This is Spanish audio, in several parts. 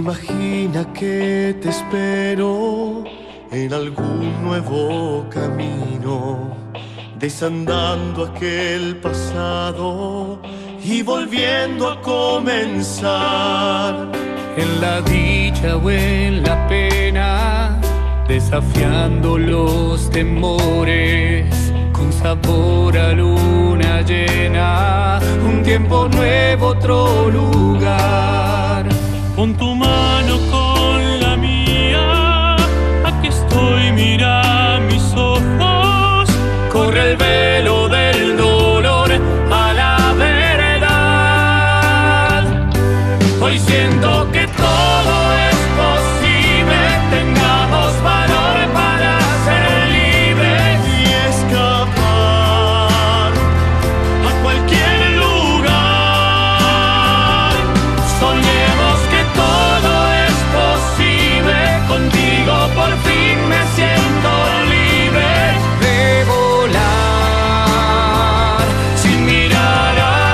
Imagina que te espero en algún nuevo camino, desandando aquel pasado y volviendo a comenzar. En la dicha o en la pena, desafiando los temores, con sabor a luna llena, un tiempo nuevo, otro lugar. Pon tu mano con la mía, aquí estoy, mira mis ojos. Corre el velo del dolor a la verdad. Hoy siento que todo es posible, tengamos valor para ser libres Y escapar a cualquier lugar. Soñemos que todo es posible, contigo por fin me siento libre de volar sin mirar atrás.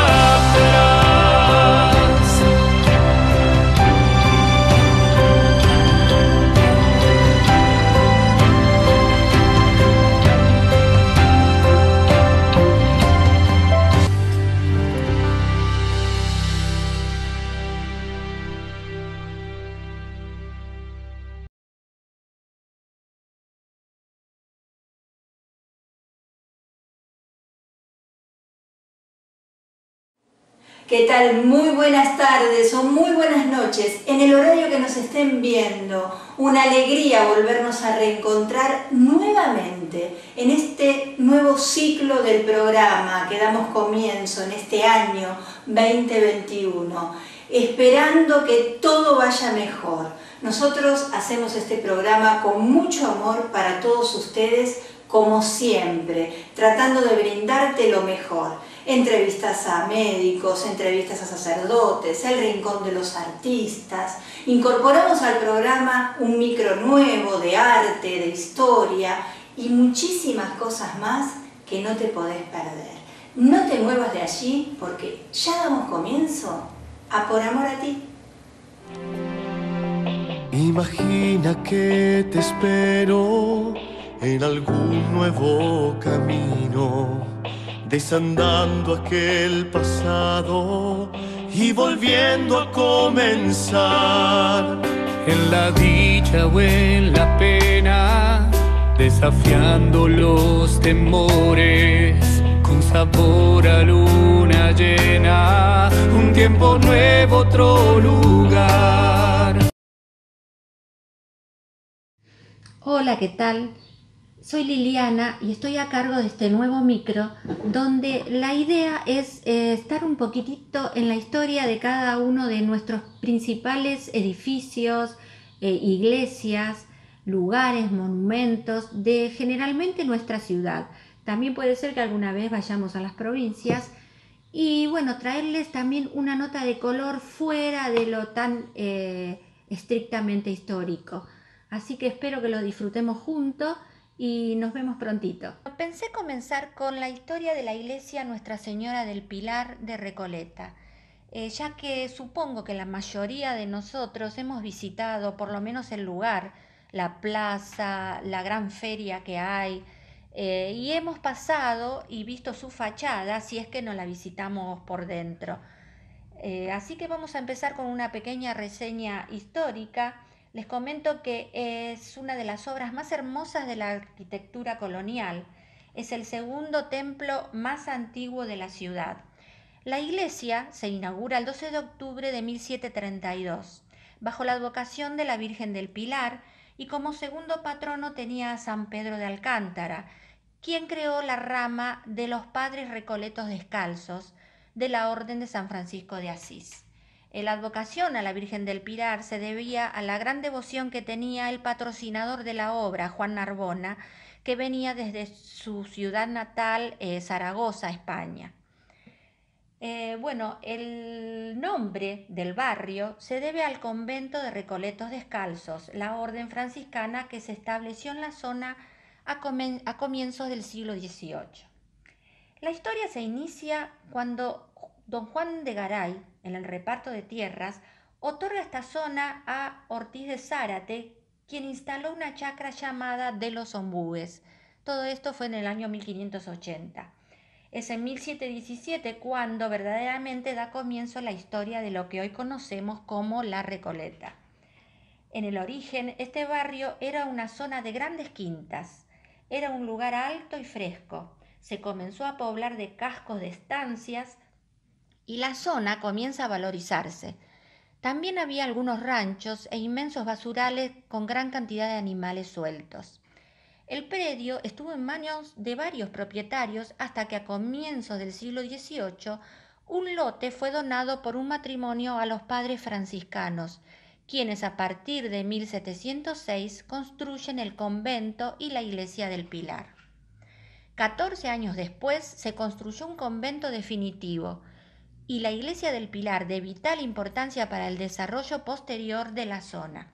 ¿Qué tal? Muy buenas tardes o muy buenas noches, en el horario que nos estén viendo. Una alegría volvernos a reencontrar nuevamente en este nuevo ciclo del programa que damos comienzo en este año 2021, esperando que todo vaya mejor. Nosotros hacemos este programa con mucho amor para todos ustedes, como siempre, tratando de brindarte lo mejor. Entrevistas a médicos, entrevistas a sacerdotes, el rincón de los artistas. Incorporamos al programa un micro nuevo de arte, de historia y muchísimas cosas más que no te podés perder. No te muevas de allí porque ya damos comienzo a Por Amor a Ti. Imagina que te espero en algún nuevo camino, desandando aquel pasado y volviendo a comenzar. En la dicha o en la pena, desafiando los temores, con sabor a luna llena, un tiempo nuevo, otro lugar. Hola, ¿qué tal? Soy Liliana y estoy a cargo de este nuevo micro donde la idea es estar un poquitito en la historia de cada uno de nuestros principales edificios, iglesias, lugares, monumentos de generalmente nuestra ciudad. También puede ser que alguna vez vayamos a las provincias y bueno, traerles también una nota de color fuera de lo tan estrictamente histórico. Así que espero que lo disfrutemos juntos y nos vemos prontito. Pensé comenzar con la historia de la iglesia Nuestra Señora del Pilar de Recoleta, ya que supongo que la mayoría de nosotros hemos visitado por lo menos el lugar, la plaza, la gran feria que hay, y hemos pasado y visto su fachada si es que no la visitamos por dentro. Así que vamos a empezar con una pequeña reseña histórica. Les comento que es una de las obras más hermosas de la arquitectura colonial. Es el segundo templo más antiguo de la ciudad. La iglesia se inaugura el 12 de octubre de 1732, bajo la advocación de la Virgen del Pilar, y como segundo patrono tenía a San Pedro de Alcántara, quien creó la rama de los Padres Recoletos Descalzos de la Orden de San Francisco de Asís. La advocación a la Virgen del Pilar se debía a la gran devoción que tenía el patrocinador de la obra, Juan Narbona, que venía desde su ciudad natal, Zaragoza, España. El nombre del barrio se debe al convento de Recoletos Descalzos, la orden franciscana que se estableció en la zona a comienzos del siglo XVIII. La historia se inicia cuando don Juan de Garay, en el reparto de tierras, otorga esta zona a Ortiz de Zárate, quien instaló una chacra llamada de los Ombúes. Todo esto fue en el año 1580. Es en 1717 cuando verdaderamente da comienzo la historia de lo que hoy conocemos como La Recoleta. En el origen, este barrio era una zona de grandes quintas. Era un lugar alto y fresco. Se comenzó a poblar de cascos de estancias y la zona comienza a valorizarse. También había algunos ranchos e inmensos basurales con gran cantidad de animales sueltos. El predio estuvo en manos de varios propietarios hasta que a comienzos del siglo XVIII un lote fue donado por un matrimonio a los padres franciscanos, quienes a partir de 1706 construyen el convento y la iglesia del Pilar. 14 años después se construyó un convento definitivo y la iglesia del Pilar, de vital importancia para el desarrollo posterior de la zona.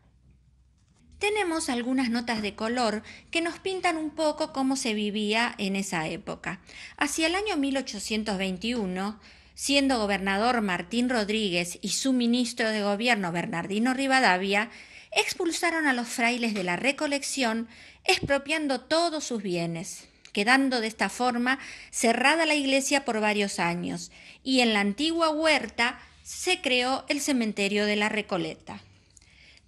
Tenemos algunas notas de color que nos pintan un poco cómo se vivía en esa época. Hacia el año 1821, siendo gobernador Martín Rodríguez y su ministro de gobierno Bernardino Rivadavia, expulsaron a los frailes de la Recolección, expropiando todos sus bienes, quedando de esta forma cerrada la iglesia por varios años, y en la antigua huerta se creó el cementerio de la Recoleta.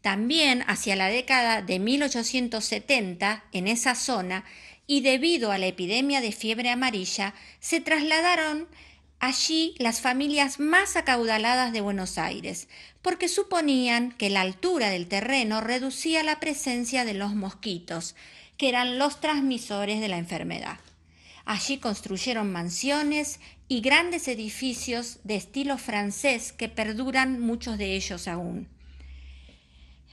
También hacia la década de 1870, en esa zona, y debido a la epidemia de fiebre amarilla, se trasladaron allí las familias más acaudaladas de Buenos Aires, porque suponían que la altura del terreno reducía la presencia de los mosquitos, que eran los transmisores de la enfermedad. Allí construyeron mansiones y grandes edificios de estilo francés que perduran muchos de ellos aún.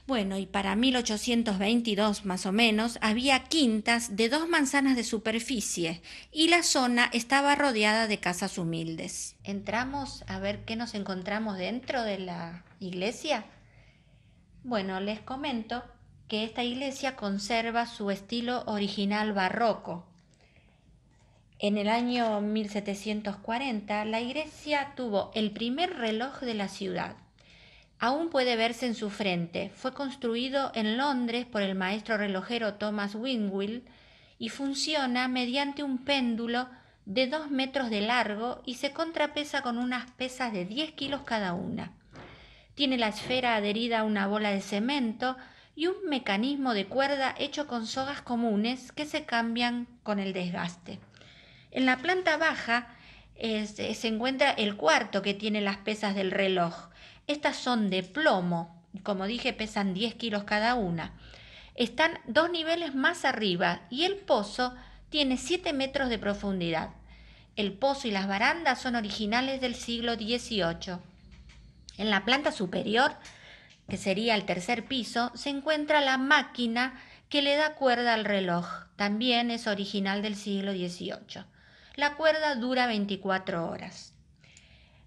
Bueno, y para 1822 más o menos había quintas de 2 manzanas de superficie y la zona estaba rodeada de casas humildes. Entramos a ver qué nos encontramos dentro de la iglesia. Bueno, les comento que esta iglesia conserva su estilo original barroco. En el año 1740 la iglesia tuvo el primer reloj de la ciudad. Aún puede verse en su frente. Fue construido en Londres por el maestro relojero Thomas Wingfield y funciona mediante un péndulo de 2 metros de largo y se contrapesa con unas pesas de 10 kilos cada una. Tiene la esfera adherida a una bola de cemento y un mecanismo de cuerda hecho con sogas comunes que se cambian con el desgaste. En la planta baja se encuentra el cuarto que tiene las pesas del reloj. Estas son de plomo, como dije, pesan 10 kilos cada una. Están 2 niveles más arriba y el pozo tiene 7 metros de profundidad. El pozo y las barandas son originales del siglo XVIII. En la planta superior, que sería el tercer piso, se encuentra la máquina que le da cuerda al reloj. También es original del siglo XVIII. La cuerda dura 24 horas.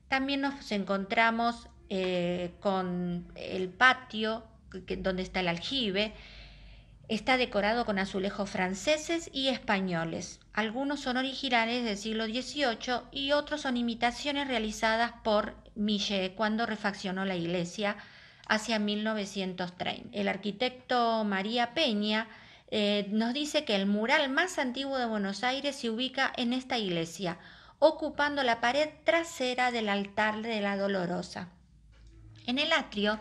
También nos encontramos con el patio donde está el aljibe. Está decorado con azulejos franceses y españoles. Algunos son originales del siglo XVIII y otros son imitaciones realizadas por Millet cuando refaccionó la iglesia hacia 1930. El arquitecto María Peña nos dice que el mural más antiguo de Buenos Aires se ubica en esta iglesia, ocupando la pared trasera del altar de la Dolorosa. En el atrio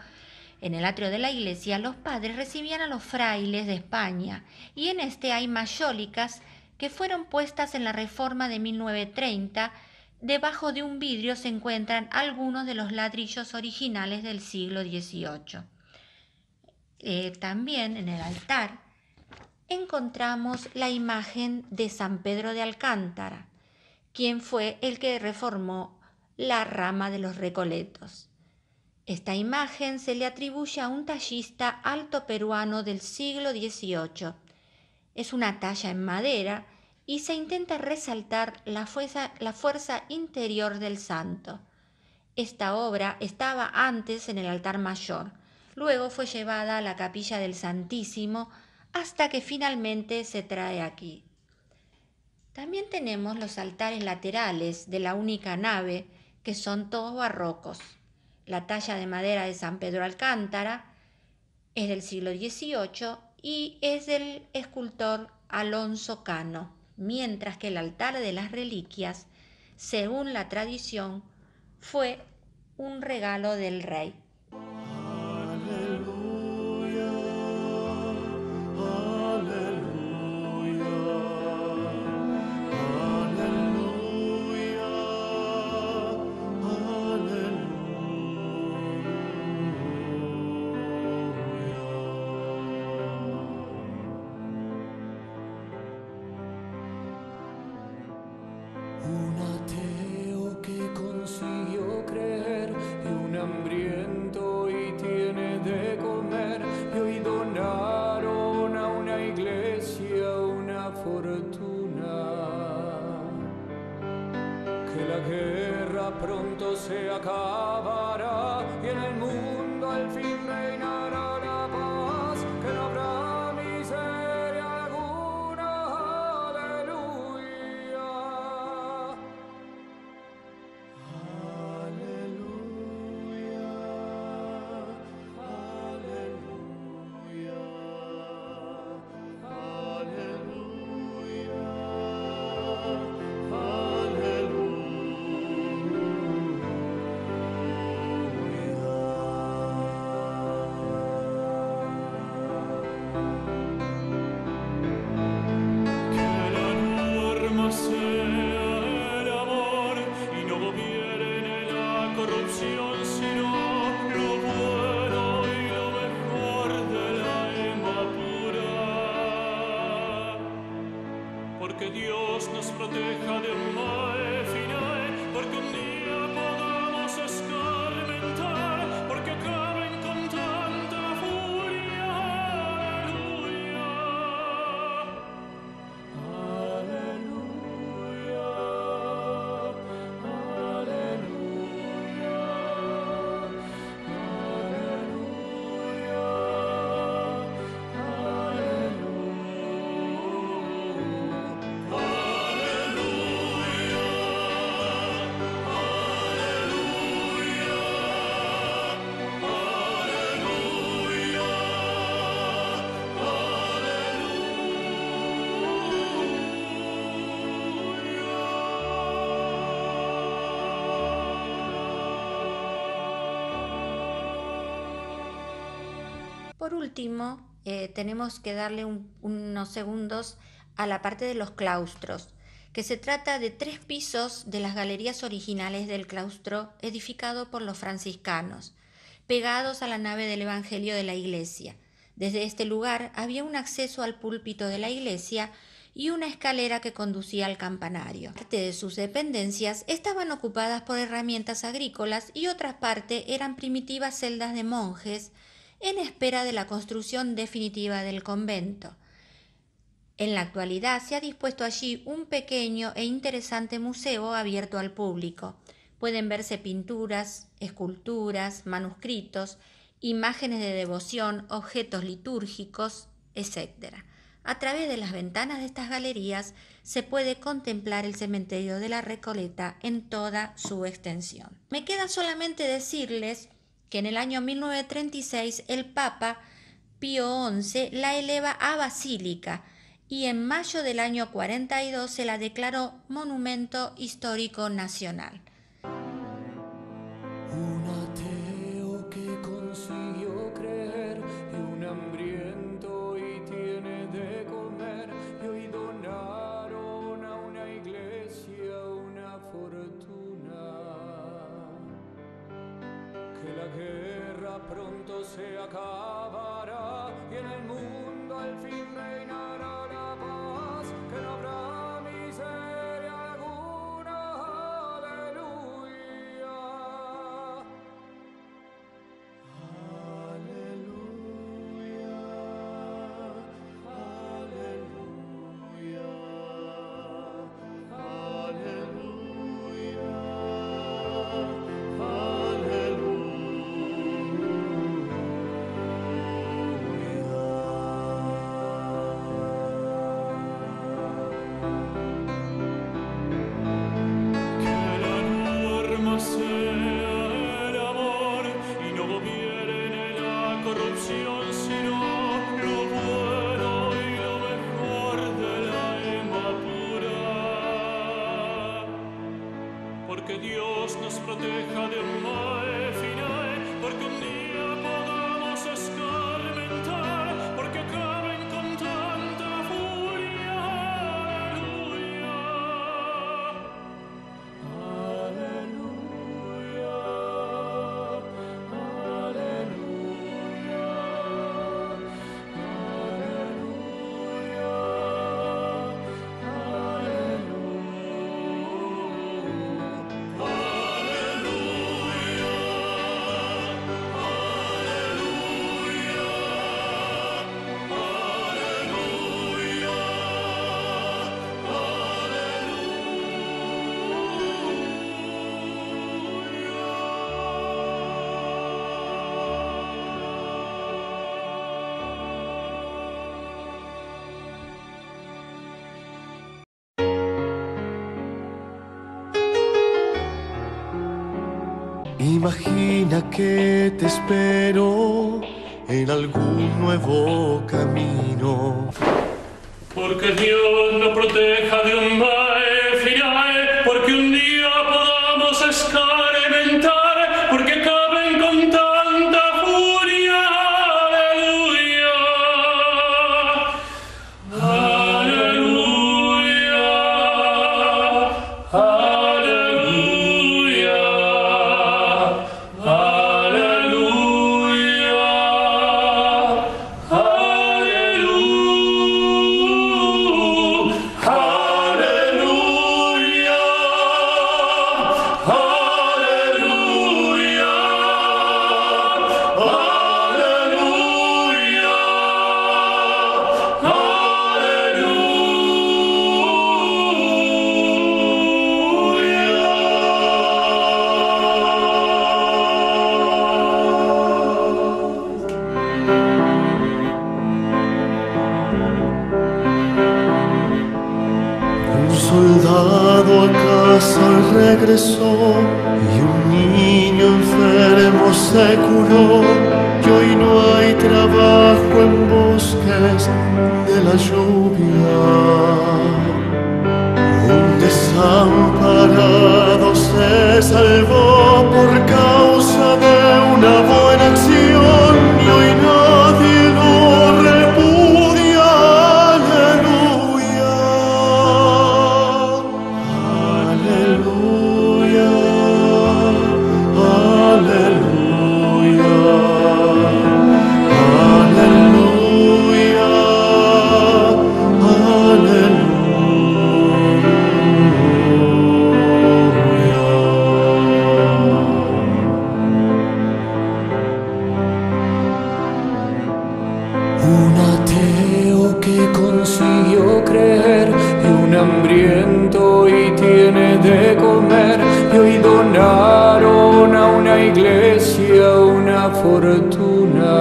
de la iglesia, los padres recibían a los frailes de España y en este hay mayólicas que fueron puestas en la Reforma de 1930. Debajo de un vidrio se encuentran algunos de los ladrillos originales del siglo XVIII. También en el altar encontramos la imagen de San Pedro de Alcántara, quien fue el que reformó la rama de los Recoletos. Esta imagen se le atribuye a un tallista alto peruano del siglo XVIII. Es una talla en madera y se intenta resaltar la fuerza interior del santo. Esta obra estaba antes en el altar mayor, luego fue llevada a la capilla del Santísimo hasta que finalmente se trae aquí. También tenemos los altares laterales de la única nave, que son todos barrocos. la talla de madera de San Pedro Alcántara, es del siglo XVIII y es del escultor Alonso Cano, mientras que el altar de las reliquias, según la tradición, fue un regalo del rey. Aleluya, aleluya, aleluya, un ateo que consiguió creer y un hambriento y tiene de comer, y hoy donaron a una iglesia una fortuna. Que la guerra pronto se acabará y en el mundo al fin reinará la paz, que no habrá miseria alguna. Aleluya. Aleluya, aleluya, Que la norma sea el amor y no gobierne la corrupción, sino lo bueno y lo mejor del alma pura. Porque Dios nos proteja de un mal final, porque un día podamos escarmentar, porque acaben con tanta furia. Aleluya. aleluya, aleluya, Por último, tenemos que darle unos segundos a la parte de los claustros, que se trata de 3 pisos de las galerías originales del claustro edificado por los franciscanos, pegados a la nave del Evangelio de la iglesia. Desde este lugar había un acceso al púlpito de la iglesia y una escalera que conducía al campanario. Parte de sus dependencias estaban ocupadas por herramientas agrícolas y otra parte eran primitivas celdas de monjes en espera de la construcción definitiva del convento. En la actualidad se ha dispuesto allí un pequeño e interesante museo abierto al público. Pueden verse pinturas, esculturas, manuscritos, imágenes de devoción, objetos litúrgicos, etc. A través de las ventanas de estas galerías se puede contemplar el cementerio de la Recoleta en toda su extensión. Me queda solamente decirles que en el año 1936 el Papa Pío XI la eleva a basílica y en mayo del año 42 se la declaró Monumento Histórico Nacional. un ateo que consiguió creer y un hambriento y tiene de comer, y hoy donaron a una iglesia una fortuna. Que la guerra pronto se acabará y en el mundo al fin reinará la paz, que no habrá miseria alguna. Aleluya. Aleluya. Aleluya. Aleluya. Imagina que te espero en algún nuevo camino. Porque Dios nos proteja de un mal final, porque un día podamos escarmentar, porque acaben con tanta furia. Aleluya, aleluya, aleluya, Un soldado a casa regresó y un niño enfermo se curó. Y hoy no hay trabajo en bosques de la lluvia. Un desamparado se salvó por causa de una buena acción y hoy nadie lo repudia. Aleluya, aleluya, aleluya, aleluya, Un ateo que consiguió creer y un hambriento y tiene de comer y hoy donaron a una iglesia una fortuna.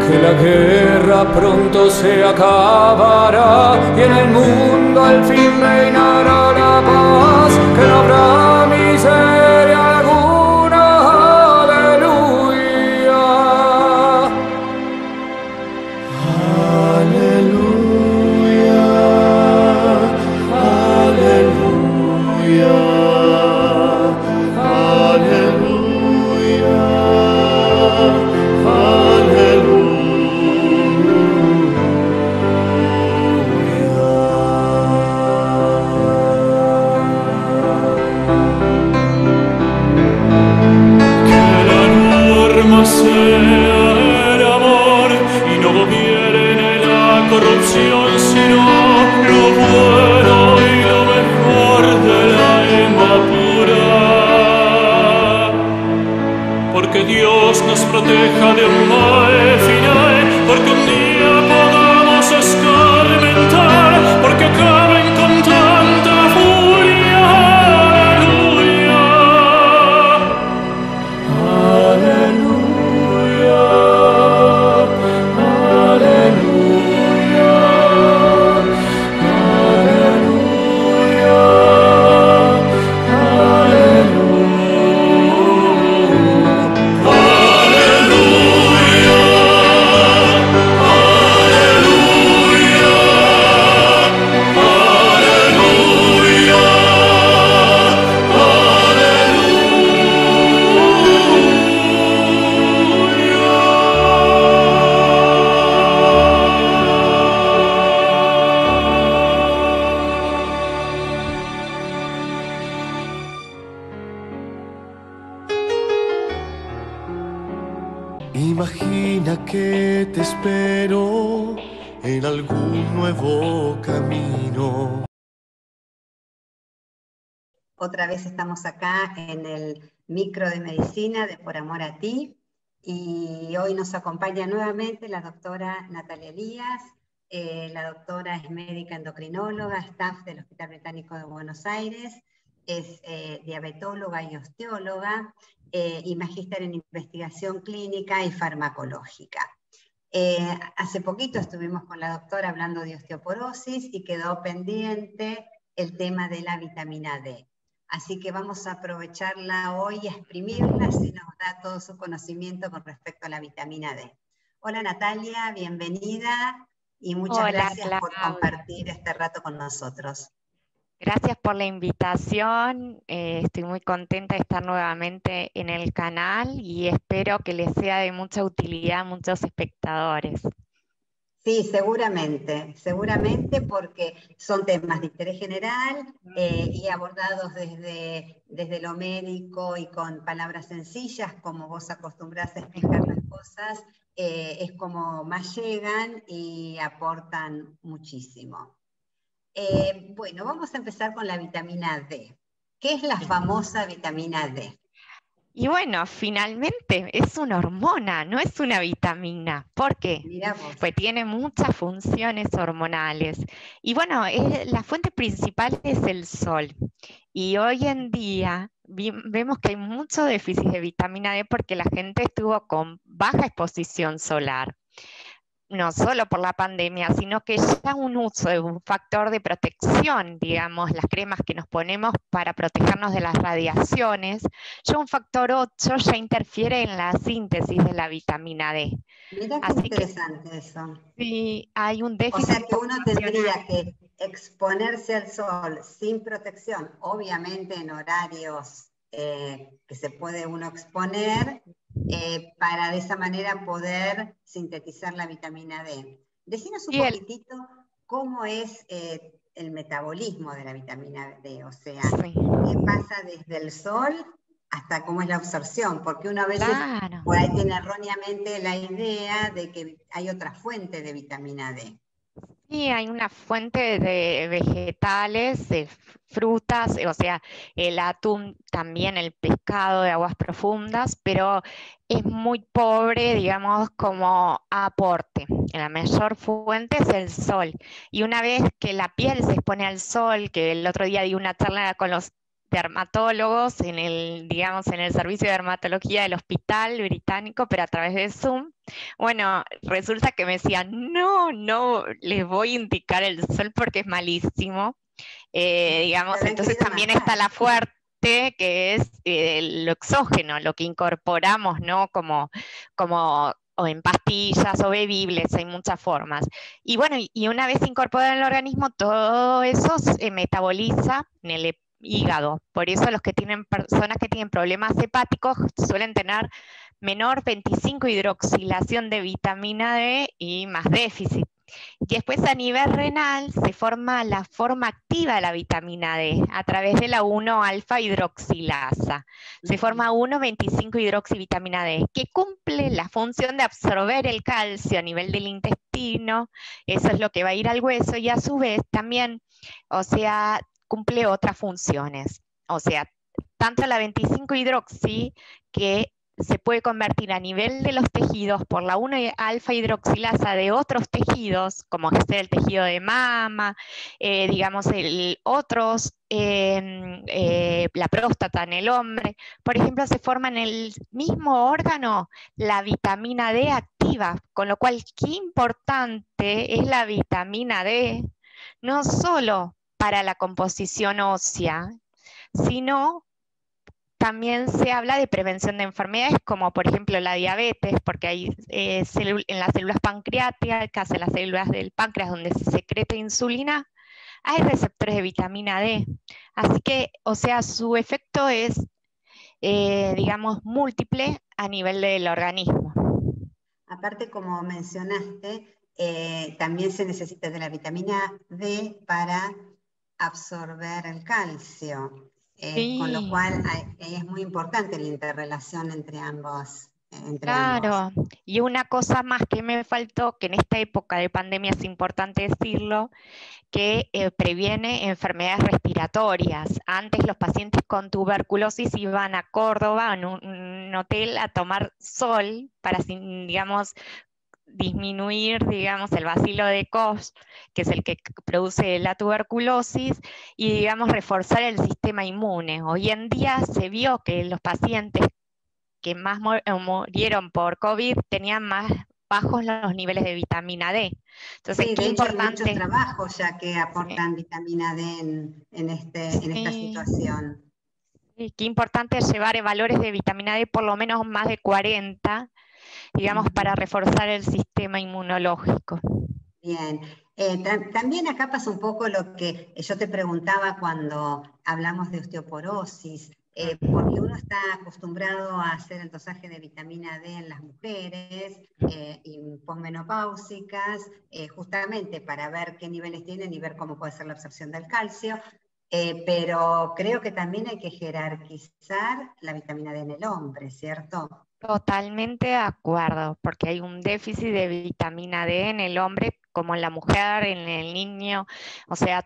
Que la guerra pronto se acabará y en el mundo al fin reinará la paz, que no habrá miseria alguna. Aleluya, aleluya, aleluya, sea el amor y no gobierne la corrupción, sino lo bueno y lo mejor del alma pura. Porque Dios nos proteja de un mal final, porque un día podamos escarmentar, porque acaben con tanta furia. Aleluya, aleluya, aleluya, Imagina que te espero en algún nuevo camino. Otra vez estamos acá en el micro de medicina de Por Amor a Ti y hoy nos acompaña nuevamente la doctora Natalia Elías. La doctora es médica endocrinóloga, staff del Hospital Británico de Buenos Aires, es diabetóloga y osteóloga y magíster en investigación clínica y farmacológica. Hace poquito estuvimos con la doctora hablando de osteoporosis y quedó pendiente el tema de la vitamina D. así que vamos a aprovecharla hoy y exprimirla si nos da todo su conocimiento con respecto a la vitamina D. Hola Natalia, bienvenida y muchas Hola, gracias por Claudia. compartir este rato con nosotros. Gracias por la invitación. Estoy muy contenta de estar nuevamente en el canal y espero que les sea de mucha utilidad a muchos espectadores. Sí, seguramente porque son temas de interés general y abordados desde lo médico y con palabras sencillas, como vos acostumbrás a explicar las cosas, es como más llegan y aportan muchísimo. Bueno, vamos a empezar con la vitamina D. ¿Qué es la famosa vitamina D? Y bueno, finalmente es una hormona, no es una vitamina. ¿Por qué? Mirá vos. Pues tiene muchas funciones hormonales. Y bueno, la fuente principal es el sol. Y hoy en día vemos que hay mucho déficit de vitamina D porque la gente estuvo con baja exposición solar. No solo por la pandemia, sino que ya un uso de un factor de protección, digamos, las cremas que nos ponemos para protegernos de las radiaciones, ya un factor 8 ya interfiere en la síntesis de la vitamina D. Mira qué Así interesante eso. sí, hay un O déficit sea que uno poblacional. tendría que exponerse al sol sin protección, obviamente en horarios que se puede uno exponer, para de esa manera poder sintetizar la vitamina D. Decinos un Y poquitito cómo es el metabolismo de la vitamina D, o sea, sí. qué pasa desde el sol hasta cómo es la absorción, porque uno a veces Claro. por ahí tiene erróneamente la idea de que hay otra fuente de vitamina D. Sí, hay una fuente de vegetales, de frutas, o sea, el atún, también el pescado de aguas profundas, pero es muy pobre, digamos, como aporte. La mayor fuente es el sol. Y una vez que la piel se expone al sol, que el otro día di una charla con los dermatólogos en el, digamos, en el servicio de dermatología del hospital británico, pero a través de Zoom. Bueno, resulta que me decían, no les voy a indicar el sol porque es malísimo. Digamos, entonces también está la fuerte, que es lo exógeno, lo que incorporamos, ¿no? Como o en pastillas o bebibles, hay muchas formas. Y bueno, y una vez incorporado en el organismo, todo eso se metaboliza en el hígado. Por eso los que tienen personas que tienen problemas hepáticos suelen tener menor 25 hidroxilación de vitamina D y más déficit. Y después a nivel renal se forma la forma activa de la vitamina D a través de la 1-alfa hidroxilasa. Se forma 1,25-hidroxivitamina D, que cumple la función de absorber el calcio a nivel del intestino, eso es lo que va a ir al hueso, y a su vez también, o sea, cumple otras funciones. O sea, tanto la 25-hidroxi que se puede convertir a nivel de los tejidos por la 1-alfa hidroxilasa de otros tejidos, como es el tejido de mama, digamos, la próstata en el hombre. Por ejemplo, se forma en el mismo órgano la vitamina D activa, con lo cual qué importante es la vitamina D, no solo para la composición ósea, sino también se habla de prevención de enfermedades como por ejemplo la diabetes, porque hay en las células pancreáticas, en las células del páncreas donde se secreta insulina, hay receptores de vitamina D. Así que, o sea, su efecto es, digamos, múltiple a nivel del organismo. Aparte, como mencionaste, también se necesita de la vitamina D para absorber el calcio. Sí. Con lo cual es muy importante la interrelación entre ambos. Claro, y una cosa más que me faltó, que en esta época de pandemia es importante decirlo, que previene enfermedades respiratorias. Antes los pacientes con tuberculosis iban a Córdoba, en un hotel, a tomar sol para, digamos, disminuir, digamos, el bacilo de Koch, que es el que produce la tuberculosis, y, digamos, reforzar el sistema inmune. Hoy en día se vio que los pacientes que más murieron por COVID tenían más bajos los niveles de vitamina D. Entonces, sí, qué de hecho importante. hay muchos trabajos ya que aportan vitamina D en esta situación. Y qué importante es llevar valores de vitamina D por lo menos más de 40, digamos, para reforzar el sistema inmunológico. Bien. También acá pasa un poco lo que yo te preguntaba cuando hablamos de osteoporosis, porque uno está acostumbrado a hacer el dosaje de vitamina D en las mujeres y posmenopáusicas, justamente para ver qué niveles tienen y ver cómo puede ser la absorción del calcio, pero creo que también hay que jerarquizar la vitamina D en el hombre, ¿cierto? Totalmente de acuerdo, porque hay un déficit de vitamina D en el hombre como en la mujer, en el niño, o sea,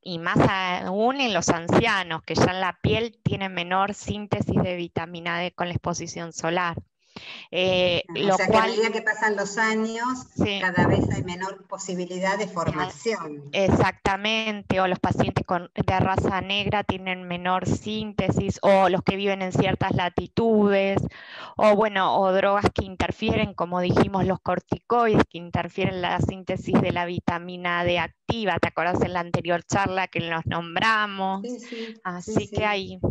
y más aún en los ancianos, que ya en la piel tienen menor síntesis de vitamina D con la exposición solar. O sea que a medida que pasan los años, sí, cada vez hay menor posibilidad de formación. Exactamente, o los pacientes de raza negra tienen menor síntesis, o los que viven en ciertas latitudes, o bueno, o drogas que interfieren, como dijimos, los corticoides, que interfieren en la síntesis de la vitamina D activa. ¿Te acuerdas en la anterior charla que los nombramos? Sí, sí. Así que hay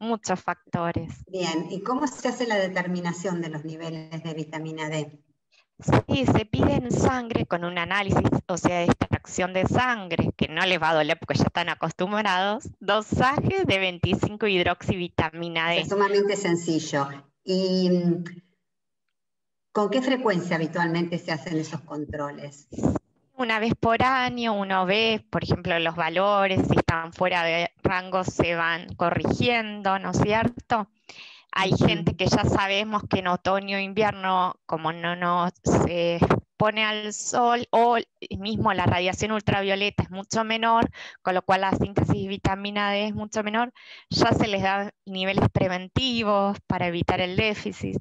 muchos factores. Bien, ¿y cómo se hace la determinación de los niveles de vitamina D? Sí, se pide en sangre con un análisis, o sea, de extracción de sangre, que no les va a doler porque ya están acostumbrados, dosajes de 25 hidroxivitamina D. Es sumamente sencillo. ¿Y con qué frecuencia habitualmente se hacen esos controles? Una vez por año uno ve, por ejemplo, los valores, si están fuera de rango se van corrigiendo, ¿no es cierto? Hay gente que ya sabemos que en otoño e invierno, como no se pone al sol o mismo la radiación ultravioleta es mucho menor, con lo cual la síntesis de vitamina D es mucho menor, ya se les da niveles preventivos para evitar el déficit.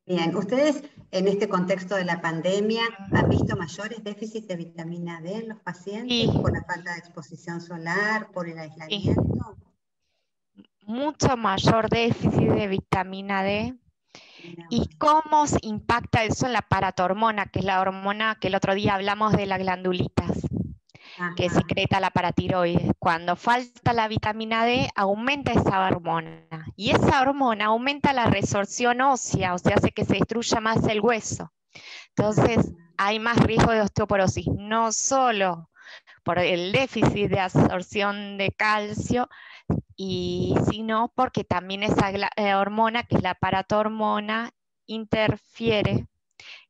Bien, ¿ustedes en este contexto de la pandemia han visto mayores déficits de vitamina D en los pacientes por la falta de exposición solar, por el aislamiento? Mucho mayor déficit de vitamina D. ¿Y cómo se impacta eso en la paratormona, que es la hormona que el otro día hablamos de las glandulitas, que secreta la paratiroides? Cuando falta la vitamina D, aumenta esa hormona. Y esa hormona aumenta la resorción ósea, o sea, hace que se destruya más el hueso. Entonces, hay más riesgo de osteoporosis, no solo por el déficit de absorción de calcio, sino porque también esa hormona, que es la paratormona, interfiere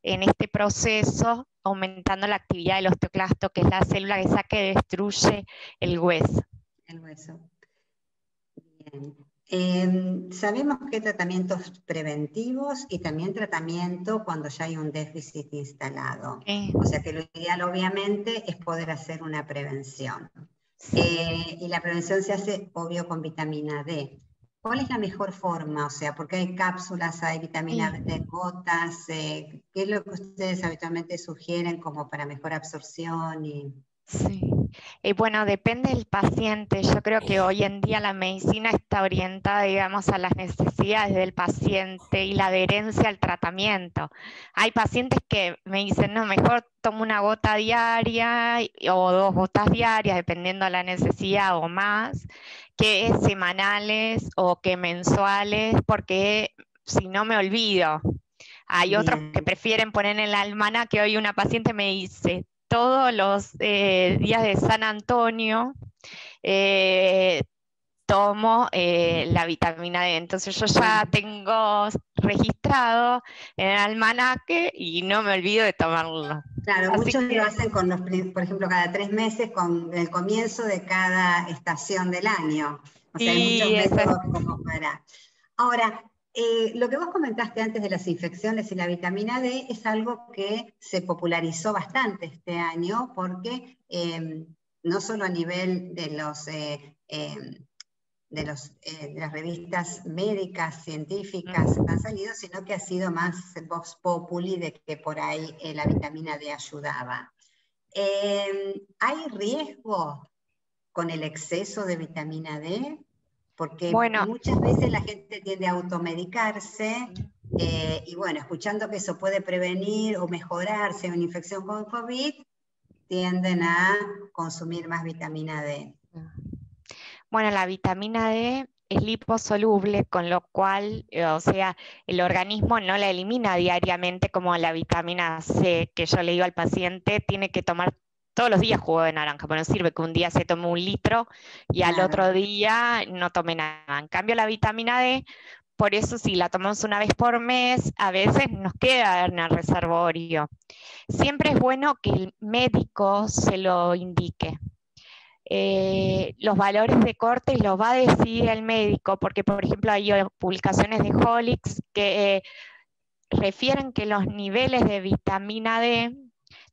en este proceso, aumentando la actividad del osteoclasto, que es la célula esa que destruye el hueso. El hueso. Bien. Sabemos que hay tratamientos preventivos y también tratamiento cuando ya hay un déficit instalado. O sea que lo ideal obviamente es poder hacer una prevención. Y la prevención se hace, obvio, con vitamina D. ¿Cuál es la mejor forma? O sea, porque hay cápsulas, hay vitamina D en gotas. ¿Qué es lo que ustedes habitualmente sugieren como para mejor absorción? Sí. Bueno, depende del paciente. Yo creo que hoy en día la medicina está orientada, digamos, a las necesidades del paciente y la adherencia al tratamiento. Hay pacientes que me dicen, no, mejor tomo una gota diaria o 2 gotas diarias, dependiendo de la necesidad o más, que semanales o que mensuales, porque si no me olvido. Hay otros que prefieren poner en el almanaque. Hoy una paciente me dice, todos los días de San Antonio tomo la vitamina D. Entonces yo ya tengo registrado en el almanaque y no me olvido de tomarlo. Claro, muchos lo hacen con por ejemplo, cada 3 meses con el comienzo de cada estación del año. O sea, hay muchos métodos como para... Ahora, lo que vos comentaste antes de las infecciones y la vitamina D es algo que se popularizó bastante este año porque no solo a nivel de las revistas médicas, científicas han salido, sino que ha sido más vox populi de que por ahí la vitamina D ayudaba. ¿Hay riesgo con el exceso de vitamina D? Porque muchas veces la gente tiende a automedicarse y bueno, escuchando que eso puede prevenir o mejorarse una infección con COVID, tienden a consumir más vitamina D. Bueno, la vitamina D es liposoluble, con lo cual, o sea, el organismo no la elimina diariamente como la vitamina C, que yo le digo al paciente, tiene que tomar todos los días jugo de naranja, pero no sirve que un día se tome 1 litro y al Claro. otro día no tome nada. En cambio, la vitamina D, por eso si la tomamos una vez por mes, a veces nos queda en el reservorio. Siempre es bueno que el médico se lo indique. Los valores de corte los va a decidir el médico, porque por ejemplo hay publicaciones de Holix que refieren que los niveles de vitamina D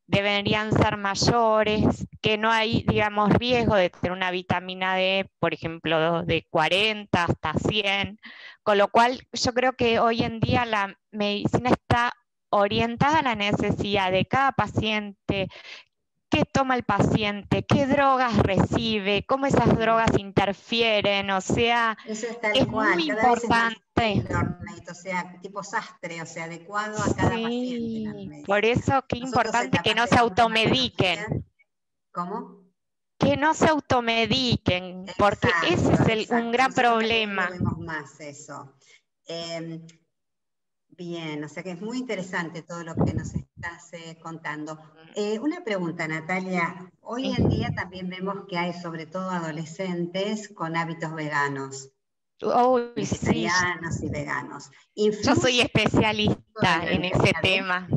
deberían ser mayores, que no hay, digamos, riesgo de tener una vitamina D, por ejemplo, de 40 hasta 100, con lo cual yo creo que hoy en día la medicina está orientada a la necesidad de cada paciente, qué toma el paciente, qué drogas recibe, cómo esas drogas interfieren, o sea, Eso es tal es cual, muy cada vez es más importante. tailor-made, o sea, tipo sastre, o sea, adecuado a cada paciente la Sí, medicina. por eso qué Nosotros importante en que la no parte se de automediquen. farmacología, ¿cómo? Que no se automediquen, porque ese Exacto, es un exacto. gran Nosotros cada vez problema. lo vemos más eso. Bien, o sea que es muy interesante todo lo que nos estás contando. Una pregunta, Natalia. Hoy en día también vemos que hay sobre todo adolescentes con hábitos veganos, Uy, sí, vegetarianos y veganos. yo soy ¿Influye especialista la en ese vitamina D? tema.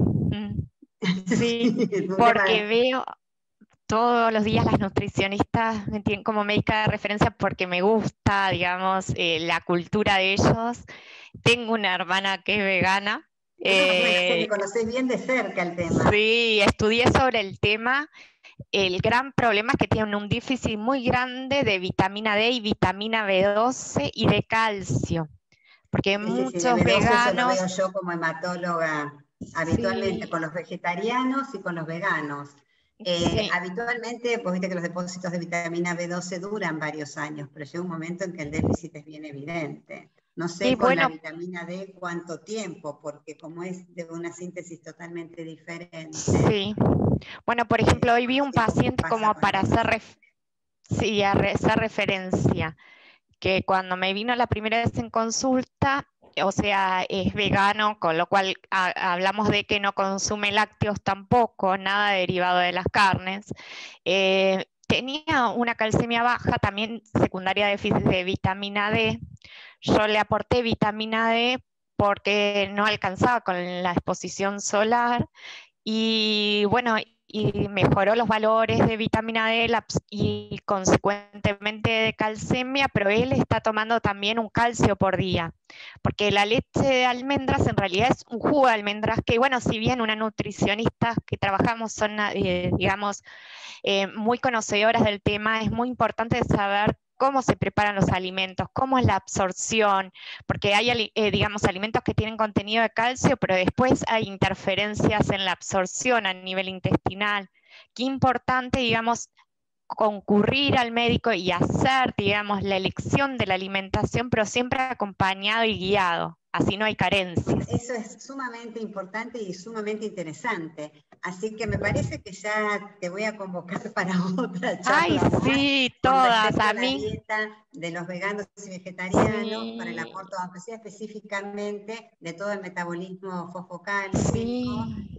Sí, Es un porque tema. veo todos los días las nutricionistas me tienen como médica de referencia porque me gusta, digamos, la cultura de ellos. Tengo una hermana que es vegana. Bueno, o sea que conocés bien de cerca el tema. Sí, estudié sobre el tema. El gran problema es que tienen un déficit muy grande de vitamina D y vitamina B12 y de calcio, porque Sí, de muchos B12 eso lo veganos, veo yo como hematóloga habitualmente sí, con los vegetarianos y con los veganos. sí, Habitualmente, pues viste que los depósitos de vitamina B12 duran varios años, pero llega un momento en que el déficit es bien evidente. No y sé con la bueno, vitamina D cuánto tiempo, porque como es de una síntesis totalmente diferente, sí. Bueno, por ejemplo, hoy vi cuánto un tiempo paciente pasa como con la para hacer, B12. sí, hacer referencia, que cuando me vino la primera vez en consulta, o sea, es vegano, con lo cual hablamos de que no consume lácteos tampoco, nada derivado de las carnes. Tenía una calcemia baja, también secundaria de déficit de vitamina D. Yo le aporté vitamina D porque no alcanzaba con la exposición solar y bueno, y mejoró los valores de vitamina D y consecuentemente de calcemia, pero él está tomando también un calcio por día, porque la leche de almendras en realidad es un jugo de almendras que, bueno, si bien una nutricionista que trabajamos son, digamos, muy conocedoras del tema, es muy importante saber cómo se preparan los alimentos, cómo es la absorción, porque hay, digamos, alimentos que tienen contenido de calcio, pero después hay interferencias en la absorción a nivel intestinal. Qué importante, digamos, concurrir al médico y hacer, digamos, la elección de la alimentación, pero siempre acompañado y guiado, así no hay carencias. Eso es sumamente importante y sumamente interesante. Así que me parece que ya te voy a convocar para otra Ay, charla más sí, con todas, respecto a a la mí, dieta de los veganos y vegetarianos, para el sí, aporte, aunque sea específicamente, de todo el metabolismo fosfocálcico, sí.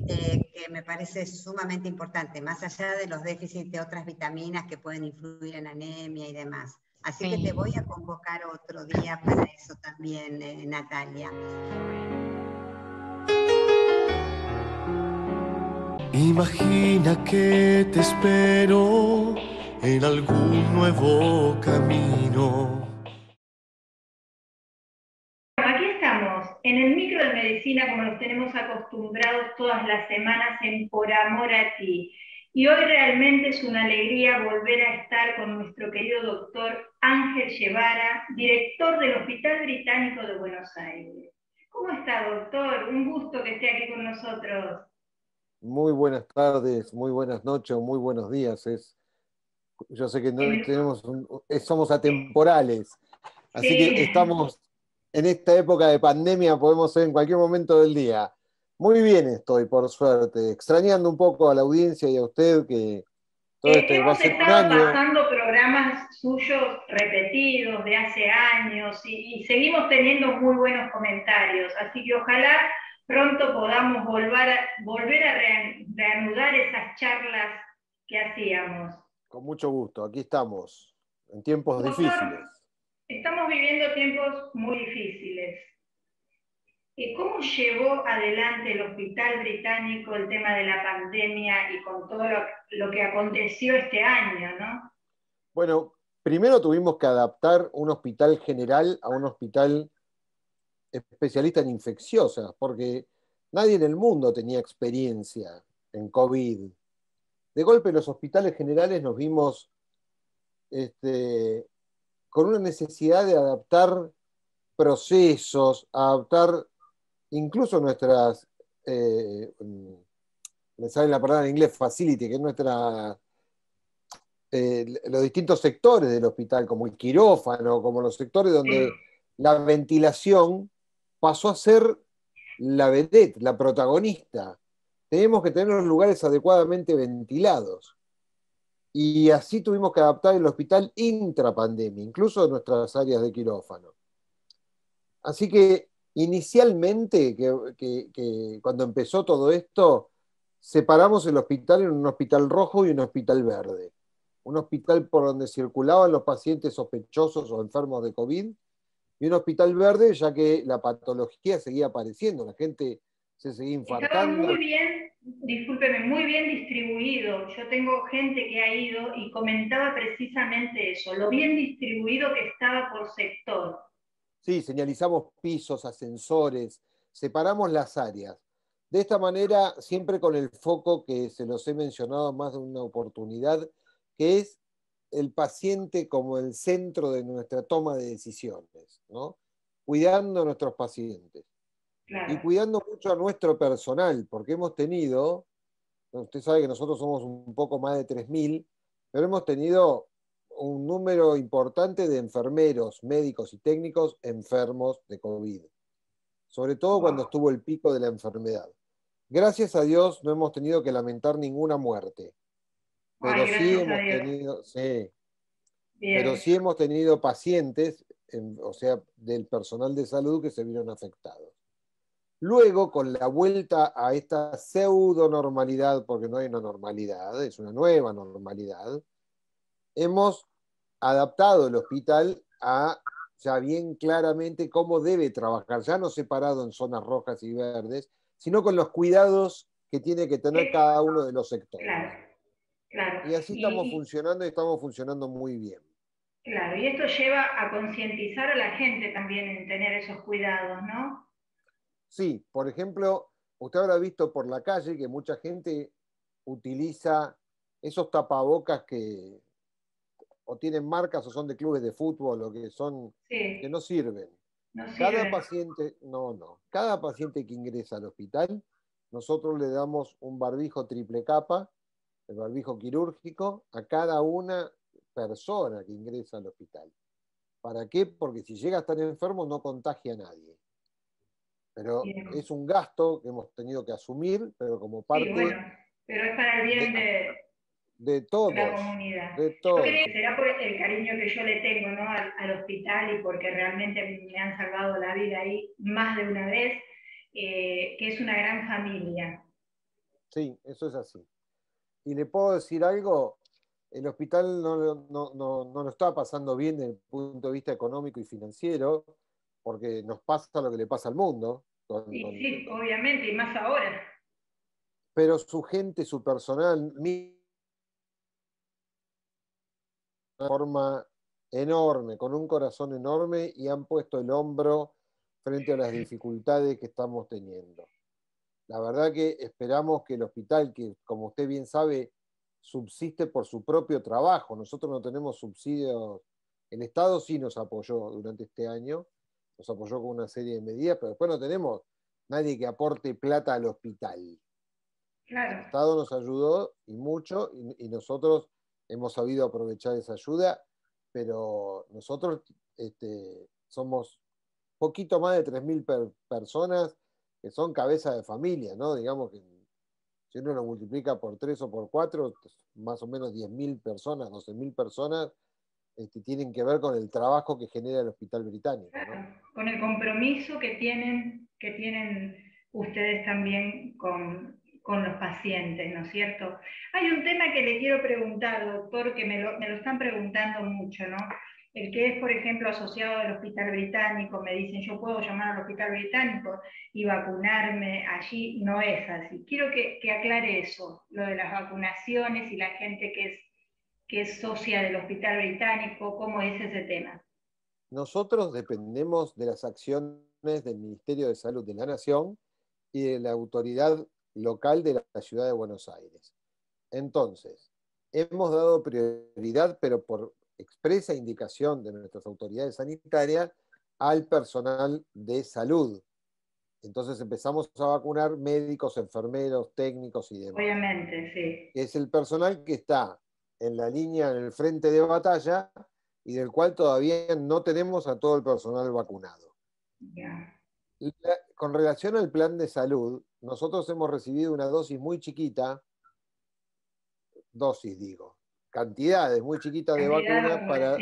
que me parece sumamente importante, más allá de los déficits de otras vitaminas que pueden influir en anemia y demás. Así que te Sí. voy a convocar otro día para eso también, Natalia. Imagina que te espero en algún nuevo camino. Bueno, aquí estamos, en el micro de medicina, como nos tenemos acostumbrados todas las semanas en Por Amor a Ti. Y hoy realmente es una alegría volver a estar con nuestro querido doctor Ángel Guevara, director del Hospital Británico de Buenos Aires. ¿Cómo está, doctor? Un gusto que esté aquí con nosotros. Muy buenas tardes, muy buenas noches o muy buenos días. Yo sé que no tenemos somos atemporales, así que Sí. estamos en esta época de pandemia, podemos ser en cualquier momento del día. Muy bien estoy, por suerte, extrañando un poco a la audiencia y a usted, que todo este va a Hemos ser un estado año. pasando programas suyos repetidos de hace años y seguimos teniendo muy buenos comentarios, así que ojalá pronto podamos volver a reanudar esas charlas que hacíamos. Con mucho gusto, aquí estamos, en tiempos Doctor, difíciles. estamos viviendo tiempos muy difíciles. ¿Cómo llevó adelante el Hospital Británico el tema de la pandemia y con todo lo que aconteció este año, ¿no? Bueno, primero tuvimos que adaptar un hospital general a un hospital especialista en infecciosas, porque nadie en el mundo tenía experiencia en COVID. De golpe los hospitales generales nos vimos con una necesidad de adaptar procesos, adaptar incluso nuestras, me sale la palabra en inglés, facility, que es los distintos sectores del hospital, como el quirófano, como los sectores donde la ventilación pasó a ser la vedette, la protagonista. Tenemos que tener los lugares adecuadamente ventilados. Y así tuvimos que adaptar el hospital intrapandemia, incluso nuestras áreas de quirófano. Así que inicialmente, cuando empezó todo esto, separamos el hospital en un hospital rojo y un hospital verde. Un hospital por donde circulaban los pacientes sospechosos o enfermos de COVID, y un hospital verde, ya que la patología seguía apareciendo, la gente se seguía Estaba infartando. muy bien, discúlpeme, muy bien distribuido. Yo tengo gente que ha ido y comentaba precisamente eso, lo bien distribuido que estaba por sector. Sí, señalizamos pisos, ascensores, separamos las áreas. De esta manera, siempre con el foco que se los he mencionado más de una oportunidad, que es el paciente como el centro de nuestra toma de decisiones, ¿no? Cuidando a nuestros pacientes. Claro. Y cuidando mucho a nuestro personal, porque hemos tenido, usted sabe que nosotros somos un poco más de 3.000, pero hemos tenido un número importante de enfermeros, médicos y técnicos enfermos de COVID, sobre todo cuando estuvo el pico de la enfermedad. Gracias a Dios no hemos tenido que lamentar ninguna muerte, pero sí hemos tenido, sí, pero sí hemos tenido pacientes, o sea, del personal de salud que se vieron afectados. Luego, con la vuelta a esta pseudo normalidad, porque no hay una normalidad, es una nueva normalidad, hemos adaptado el hospital a ya bien claramente cómo debe trabajar, ya no separado en zonas rojas y verdes, sino con los cuidados que tiene que tener cada uno de los sectores. Claro, claro. Y así estamos funcionando y estamos funcionando muy bien. Claro, y esto lleva a concientizar a la gente también en tener esos cuidados, ¿no? Sí, por ejemplo, usted habrá visto por la calle que mucha gente utiliza esos tapabocas que o tienen marcas o son de clubes de fútbol o que son que no sirven. Cada paciente, cada paciente que ingresa al hospital, nosotros le damos un barbijo triple capa, el barbijo quirúrgico, a cada una persona que ingresa al hospital. ¿Para qué? Porque si llega a estar enfermo no contagia a nadie. Pero es un gasto que hemos tenido que asumir, pero como parte... Sí, bueno, pero es para el bien de todos, la comunidad. De todos. Yo creo que será por el cariño que yo le tengo, ¿no? al hospital y porque realmente me han salvado la vida ahí más de una vez, que es una gran familia. Sí, eso es así. Y le puedo decir algo, el hospital no lo está pasando bien desde el punto de vista económico y financiero, porque nos pasa lo que le pasa al mundo. Sí, obviamente, y más ahora. Pero su gente, su personal, de una forma enorme, con un corazón enorme, y han puesto el hombro frente a las dificultades que estamos teniendo. La verdad que esperamos que el hospital, que como usted bien sabe, subsiste por su propio trabajo. Nosotros no tenemos subsidios. El Estado sí nos apoyó durante este año, nos apoyó con una serie de medidas, pero después no tenemos nadie que aporte plata al hospital. Claro. El Estado nos ayudó y mucho, y nosotros hemos sabido aprovechar esa ayuda, pero nosotros somos poquito más de 3.000 personas que son cabeza de familia, ¿no? Digamos que Si uno lo multiplica por 3 o por 4, más o menos 10.000 personas, 12.000 personas, tienen que ver con el trabajo que genera el Hospital Británico, ¿no? Claro, con el compromiso que tienen ustedes también con los pacientes, ¿no es cierto? Hay un tema que le quiero preguntar, doctor, que me lo están preguntando mucho, ¿no? El que es, por ejemplo, asociado al Hospital Británico, me dicen, yo puedo llamar al Hospital Británico y vacunarme allí, no es así. Quiero que aclare eso, lo de las vacunaciones y la gente que es socia del Hospital Británico, ¿cómo es ese tema? Nosotros dependemos de las acciones del Ministerio de Salud de la Nación y de la autoridad local de la ciudad de Buenos Aires. Entonces, hemos dado prioridad, pero por expresa indicación de nuestras autoridades sanitarias, al personal de salud. Entonces empezamos a vacunar médicos, enfermeros, técnicos y demás. Obviamente, sí. Es el personal que está en la línea, en el frente de batalla, y del cual todavía no tenemos a todo el personal vacunado. Yeah. Con relación al plan de salud, nosotros hemos recibido una dosis muy chiquita, cantidades muy chiquitas de vacuna para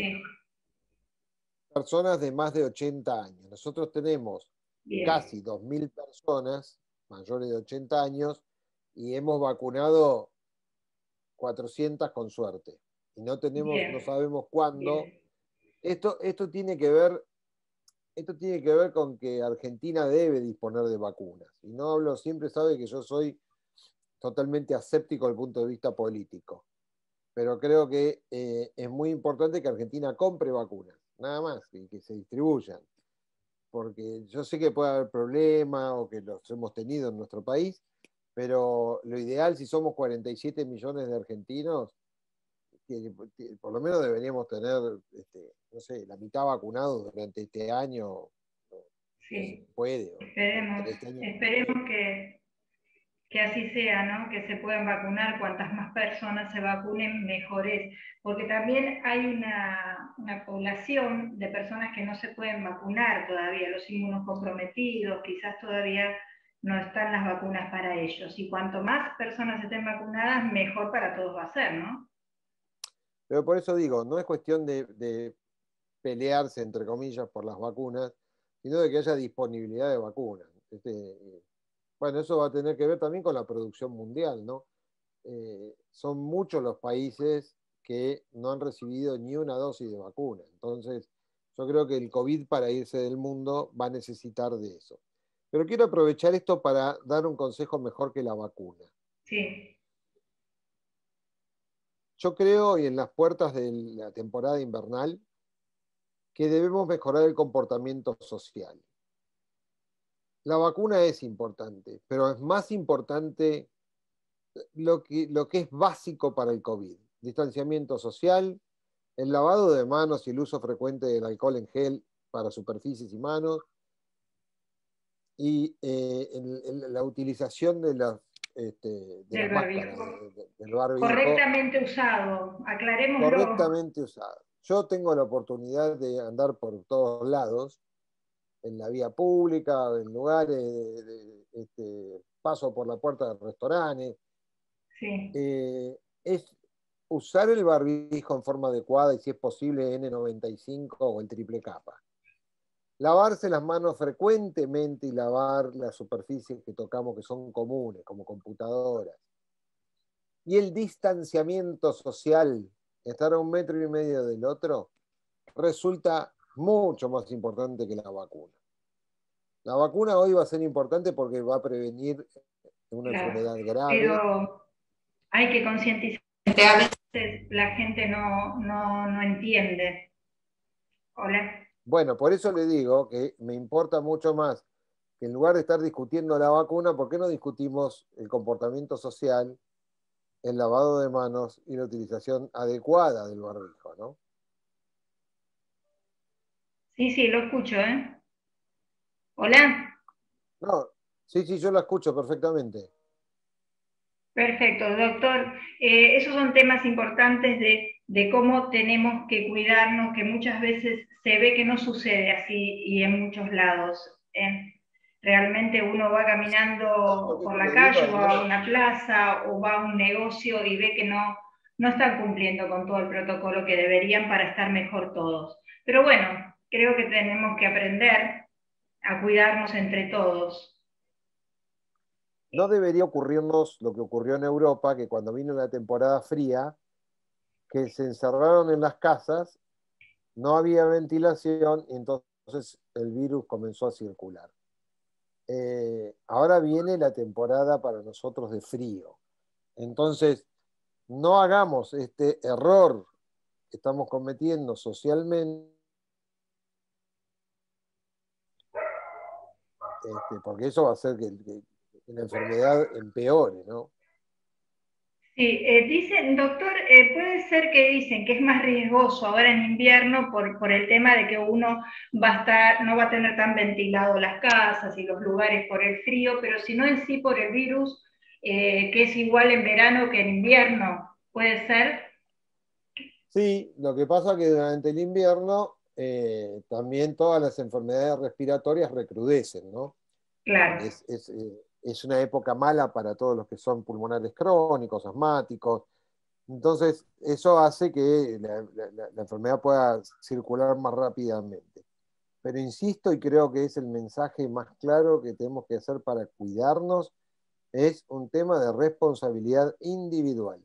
personas de más de 80 años. Nosotros tenemos casi 2.000 personas mayores de 80 años y hemos vacunado 400 con suerte. Y no sabemos cuándo. Esto tiene que ver con que Argentina debe disponer de vacunas. Y no hablo, siempre sabe que yo soy totalmente aséptico desde el punto de vista político. Pero creo que es muy importante que Argentina compre vacunas, nada más, y que se distribuyan. Porque yo sé que puede haber problemas o que los hemos tenido en nuestro país, pero lo ideal, si somos 47 millones de argentinos, que por lo menos deberíamos tener, no sé, la mitad vacunados durante este año. Sí. Se puede. Esperemos que así sea, ¿no? Que se puedan vacunar, cuantas más personas se vacunen, mejor es. Porque también hay una población de personas que no se pueden vacunar todavía, los inmunocomprometidos, quizás todavía no están las vacunas para ellos. Y cuanto más personas estén vacunadas, mejor para todos va a ser, ¿no? Pero por eso digo, no es cuestión de pelearse, entre comillas, por las vacunas, sino de que haya disponibilidad de vacunas. Bueno, eso va a tener que ver también con la producción mundial, ¿no? Son muchos los países que no han recibido ni una dosis de vacuna. Entonces, yo creo que el COVID, para irse del mundo, va a necesitar de eso. Pero quiero aprovechar esto para dar un consejo mejor que la vacuna. Sí. Yo creo, y en las puertas de la temporada invernal, que debemos mejorar el comportamiento social. La vacuna es importante, pero es más importante lo que es básico para el COVID. Distanciamiento social, el lavado de manos y el uso frecuente del alcohol en gel para superficies y manos, y la utilización de las máscaras, del barbijo. Correctamente usado, aclarémoslo. Correctamente usado. Yo tengo la oportunidad de andar por todos lados, en la vía pública, en lugares, paso por la puerta de restaurantes. Sí. Es usar el barbijo en forma adecuada y, si es posible, N95 o el triple capa. Lavarse las manos frecuentemente y lavar las superficies que tocamos que son comunes, como computadoras. Y el distanciamiento social, estar a 1,5 metros del otro, resulta mucho más importante que la vacuna. La vacuna hoy va a ser importante porque va a prevenir una enfermedad grave. Pero hay que concientizar. A veces la gente no entiende. Hola. Bueno, por eso le digo que me importa mucho más que, en lugar de estar discutiendo la vacuna, ¿por qué no discutimos el comportamiento social, el lavado de manos y la utilización adecuada del barbijo, ¿no? Sí, lo escucho, ¿eh? ¿Hola? No, sí, yo la escucho perfectamente. Perfecto, doctor. Esos son temas importantes de cómo tenemos que cuidarnos, que muchas veces se ve que no sucede así y en muchos lados. Realmente uno va caminando por la calle, o va a una plaza, o va a un negocio y ve que no están cumpliendo con todo el protocolo que deberían para estar mejor todos. Pero bueno, creo que tenemos que aprender a cuidarnos entre todos. No debería ocurrirnos lo que ocurrió en Europa, que cuando vino la temporada fría, que se encerraron en las casas, no había ventilación y entonces el virus comenzó a circular. Ahora viene la temporada para nosotros de frío. Entonces, no hagamos este error que estamos cometiendo socialmente, porque eso va a hacer que la enfermedad empeore, ¿no? Sí, dicen, doctor, puede ser que dicen que es más riesgoso ahora en invierno por el tema de que uno no va a tener tan ventilado las casas y los lugares por el frío, pero si no en sí por el virus, que es igual en verano que en invierno, ¿puede ser? Sí, lo que pasa es que durante el invierno también todas las enfermedades respiratorias recrudecen, ¿no? Claro. Es una época mala para todos los que son pulmonares crónicos, asmáticos. Entonces, eso hace que la enfermedad pueda circular más rápidamente. Pero insisto, y creo que es el mensaje más claro que tenemos que hacer para cuidarnos, es un tema de responsabilidad individual.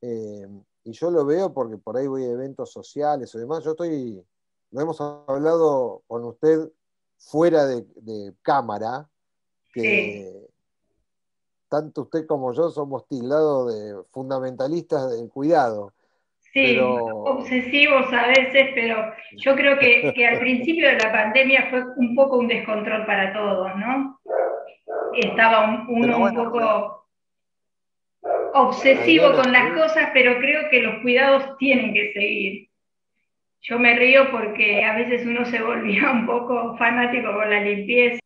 Y yo lo veo porque por ahí voy a eventos sociales o demás. Lo hemos hablado con usted fuera de cámara, que Sí. tanto usted como yo somos tildados de fundamentalistas del cuidado. Sí, Pero obsesivos a veces, pero yo creo que al principio de la pandemia fue un poco un descontrol para todos, ¿no? Estaba uno pero un bueno, poco obsesivo con las ahora cosas, pero creo que los cuidados tienen que seguir. Yo me río porque a veces uno se volvía un poco fanático con la limpieza.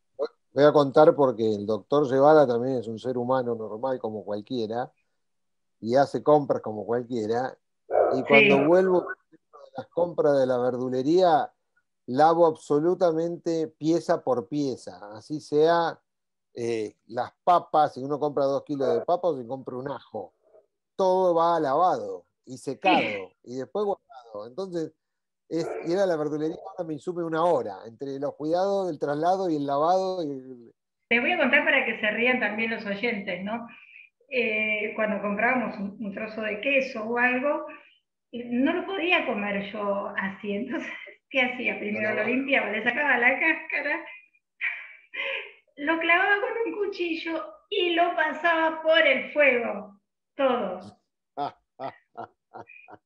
voy a contar porque el doctor Guevara también es un ser humano normal como cualquiera y hace compras como cualquiera. Y Sí, cuando vuelvo de las compras de la verdulería, lavo absolutamente pieza por pieza, así sea las papas, si uno compra 2 kilos de papas o si compra un ajo, todo va lavado y secado y después guardado. Entonces, ir a la verdulería ahora me insume una hora, entre los cuidados del traslado y el lavado. te voy a contar para que se rían también los oyentes, ¿no? Cuando comprábamos un trozo de queso o algo, no lo podía comer yo así, entonces, ¿qué hacía? Primero lo limpiaba, le sacaba la cáscara, lo clavaba con un cuchillo y lo pasaba por el fuego, todo.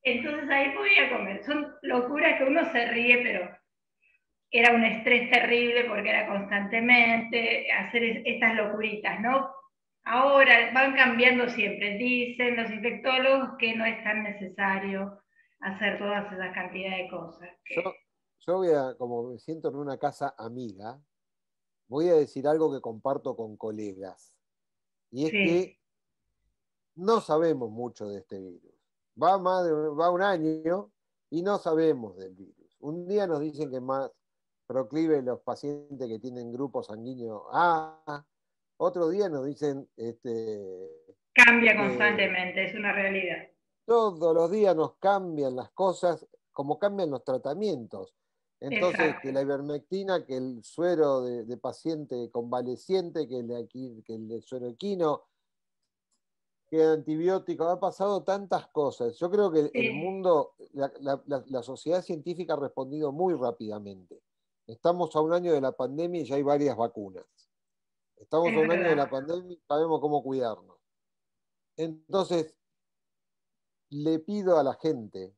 Entonces ahí podía comer. Son locuras que uno se ríe, pero era un estrés terrible porque era constantemente hacer estas locuritas, ¿no? Ahora van cambiando siempre. Dicen los infectólogos que no es tan necesario hacer todas esas cantidades de cosas. Yo como me siento en una casa amiga, voy a decir algo que comparto con colegas. Y es Sí. que no sabemos mucho de este virus. Va un año y no sabemos del virus. Un día nos dicen que más proclive los pacientes que tienen grupos sanguíneos A, otro día nos dicen Cambia que constantemente, es una realidad. todos los días nos cambian las cosas, como cambian los tratamientos. Entonces, que Exacto. la ivermectina, que el suero de paciente convaleciente, que el suero equino, que el antibiótico, ha pasado tantas cosas. Yo creo que el Sí. mundo, la sociedad científica ha respondido muy rápidamente. Estamos a un año de la pandemia y ya hay varias vacunas. Estamos Es a un año de la verdad. pandemia y sabemos cómo cuidarnos. Entonces, le pido a la gente,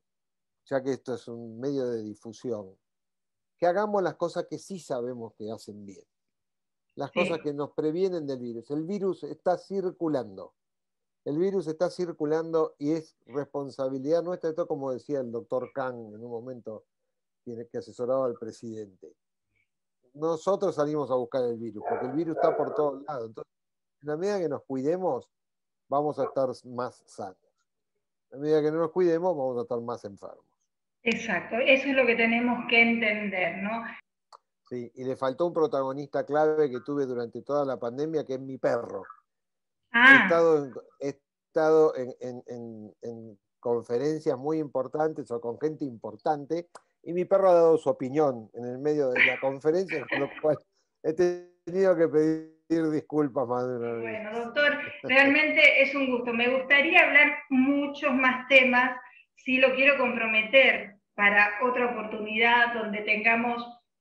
ya que esto es un medio de difusión, que hagamos las cosas que sí sabemos que hacen bien, las cosas Sí. que nos previenen del virus. El virus está circulando. El virus está circulando y es responsabilidad nuestra, esto como decía el doctor Kang en un momento que asesoraba al presidente. Nosotros salimos a buscar el virus, porque el virus está por todos lados. Entonces, en la medida que nos cuidemos, vamos a estar más sanos. En la medida que no nos cuidemos, vamos a estar más enfermos. Exacto. Eso es lo que tenemos que entender, ¿no? Sí, y le faltó un protagonista clave que tuve durante toda la pandemia, que es mi perro. He estado en conferencias muy importantes o con gente importante, y mi perro ha dado su opinión en el medio de la conferencia, con lo cual he tenido que pedir disculpas más de una vez. Bueno, doctor, realmente es un gusto. Me gustaría hablar muchos más temas, si lo quiero comprometer para otra oportunidad donde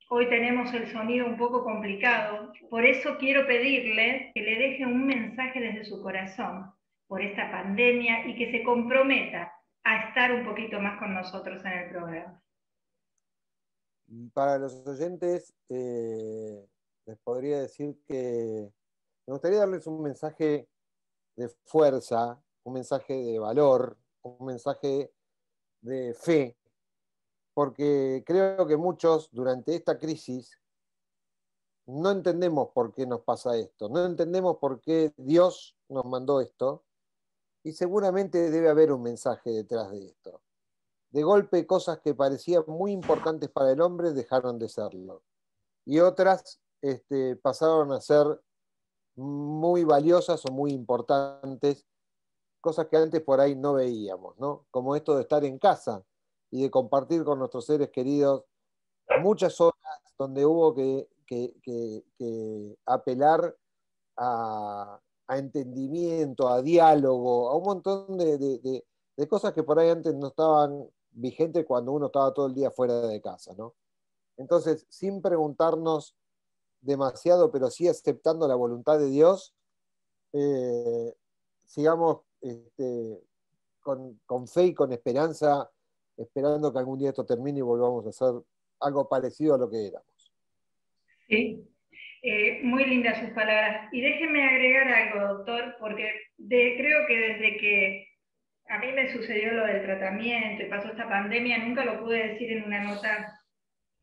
hoy tenemos el sonido un poco complicado. Por eso quiero pedirle que le deje un mensaje desde su corazón por esta pandemia y que se comprometa a estar un poquito más con nosotros en el programa. Para los oyentes, les podría decir que me gustaría darles un mensaje de fuerza, un mensaje de valor, un mensaje de fe, porque creo que muchos durante esta crisis no entendemos por qué nos pasa esto, no entendemos por qué Dios nos mandó esto, y seguramente debe haber un mensaje detrás de esto. De golpe, cosas que parecían muy importantes para el hombre dejaron de serlo, y otras pasaron a ser muy valiosas o muy importantes, cosas que antes por ahí no veíamos, ¿no? Como esto de estar en casa y de compartir con nuestros seres queridos muchas horas donde hubo que apelar a entendimiento, a diálogo, a un montón de cosas que por ahí antes no estaban vigentes cuando uno estaba todo el día fuera de casa, ¿no? Entonces, sin preguntarnos demasiado, pero sí aceptando la voluntad de Dios, sigamos con fe y con esperanza, esperando que algún día esto termine y volvamos a hacer algo parecido a lo que éramos. Sí, muy lindas sus palabras. Y déjeme agregar algo, doctor, porque creo que desde que a mí me sucedió lo del tratamiento y pasó esta pandemia, nunca lo pude decir en una nota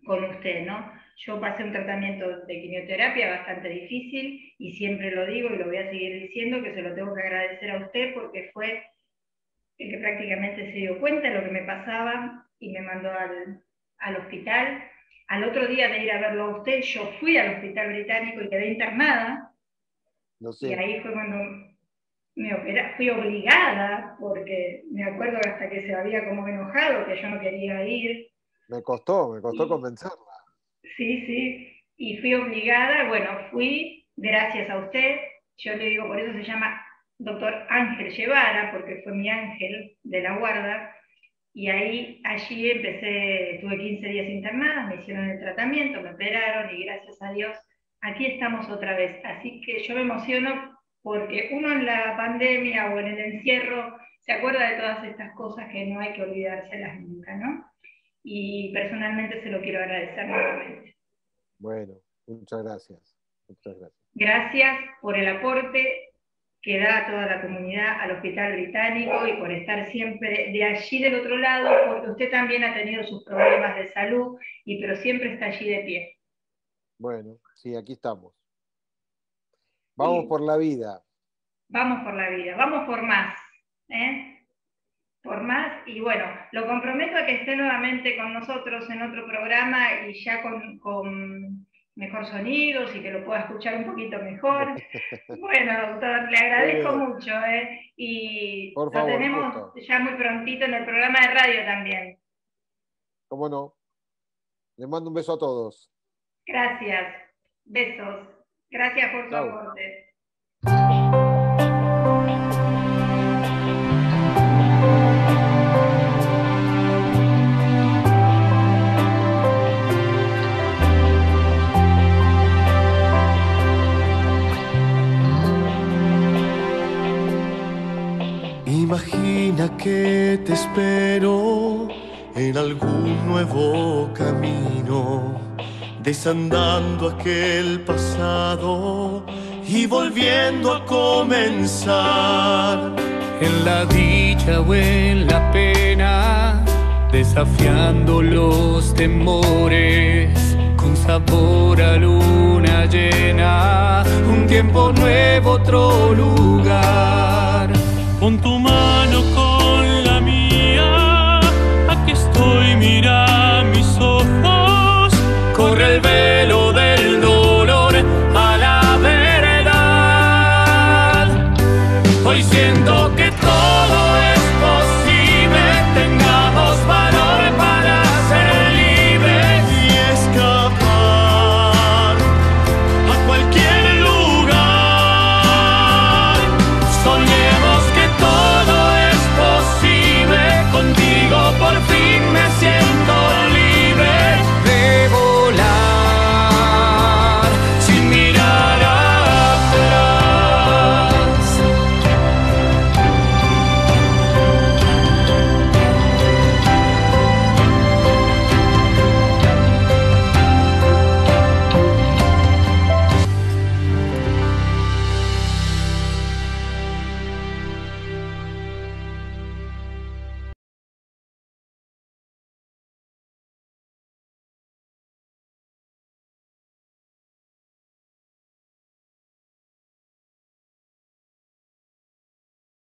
con usted, ¿no? Yo pasé un tratamiento de quimioterapia bastante difícil y siempre lo digo y lo voy a seguir diciendo, que se lo tengo que agradecer a usted porque fue el que prácticamente se dio cuenta de lo que me pasaba y me mandó al hospital. Al otro día de ir a verlo a usted, yo fui al hospital británico y quedé internada. No sé. Y ahí fue cuando fui obligada, porque me acuerdo hasta que se había como enojado, que yo no quería ir. Me costó convencerla. Sí, y fui obligada, bueno, fui gracias a usted, yo le digo, por eso se llama doctor Ángel Guevara, porque fue mi ángel de la guarda, y allí tuve 15 días internada, me hicieron el tratamiento, me operaron, y gracias a Dios, aquí estamos otra vez. Así que yo me emociono porque uno en la pandemia o en el encierro se acuerda de todas estas cosas que no hay que olvidárselas nunca, ¿no? Y personalmente se lo quiero agradecer nuevamente. Bueno, muchas gracias. Muchas gracias. Gracias por el aporte que da a toda la comunidad, al Hospital Británico, y por estar siempre de allí del otro lado, porque usted también ha tenido sus problemas de salud, pero siempre está allí de pie. Bueno, sí, aquí estamos. Vamos por la vida. Vamos por la vida, vamos por más. Por más, y bueno, lo comprometo a que esté nuevamente con nosotros en otro programa y ya con mejor sonidos y que lo pueda escuchar un poquito mejor. Bueno, doctor, le agradezco mucho, y por favor, lo tenemos ya muy prontito en el programa de radio también. ¿Cómo no? Les mando un beso a todos. Gracias, besos. Gracias por su aporte. Imagina que te espero en algún nuevo camino, desandando aquel pasado y volviendo a comenzar. En la dicha o en la pena, desafiando los temores, con sabor a luna llena, un tiempo nuevo, otro lugar. Pon tu mano con la mía, aquí estoy, mira mis ojos. Corre el velo Hoy siento que todo